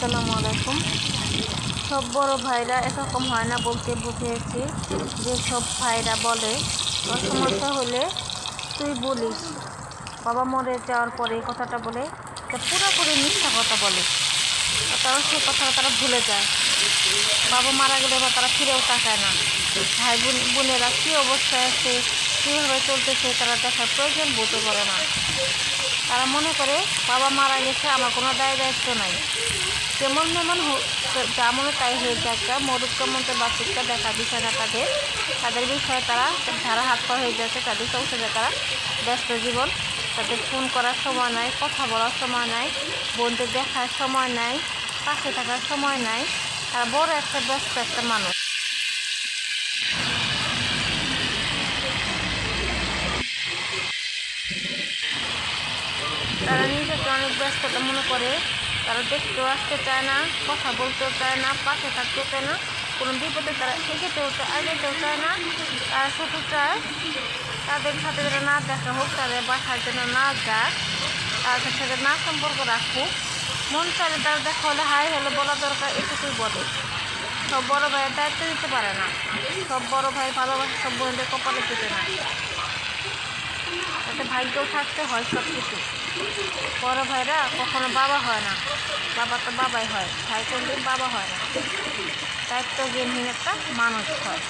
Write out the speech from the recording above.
আসসালামু আলাইকুম। সব বড় ভাইরা এরকম হয় না বলতে বুঝিয়েছি যে সব ভাইরা বলে তোর সমস্যা হলে তুই বলিস। বাবা মরে যাওয়ার পরে এই কথাটা বলে পুরোপুরি মিথ্যা কথা বলে। তারা সেই কথাটা তারা ভুলে যায়। বাবা মারা গেলে বা তারা ফিরেও তাকায় না। ভাই বোনেরা কী অবস্থায় আছে, কীভাবে চলতেছে তারা দেখার প্রয়োজন বোধ করে না। তারা মনে করে বাবা মারা গেছে, আমার কোনো দায় দায়িত্ব নাই। যেমন যা মনে তাই হয়ে যাক, মরুক মন্ত্রে বাসিকটা দেখা বিষয় না তাদের বিষয়ে তারা ধারা হাত পা হয়ে যাচ্ছে। তাদের সংসারে তারা ব্যস্ত জীবন, তাদের ফোন করার সময় নাই, কথা বলার সময় নাই, বোনদের দেখার সময় নাই, পাশে থাকার সময় নাই। তারা বড় একটা ব্যস্ত একটা মানুষ। তারা নিজেকে অনেক ব্যস্ততা মনে করে। তারা দেখতেও আসতে চায় না, কথা বলতেও চায় না, পাশে থাকতেও চায় না, কোনো বিপদে তারা এগোতেও আগেতেও চায় না। তারা শুধু চায় তাদের সাথে যেন না দেখা হোক, তাদের বাসার জন্য না যাক, তাদের সাথে না সম্পর্ক রাখুক। মন চাইলে তারা দেখা হলে হাই হলে বলা দরকার, এটুকুই বলে। সব বড় ভাইয়ের দায়িত্ব দিতে পারে না। সব বড় ভাই ভালোবাসা সব বোনদের কপালে জুটে না। তাতে ভাগ্যও থাকতে হয় সব কিছু। বড় ভাইরা কখনো বাবা হয় না, বাবা তো বাবাই হয়, ভাই কোনদিন বাবা হয় না। দায়িত্বজ্ঞানহীন একটা মানুষ হয়।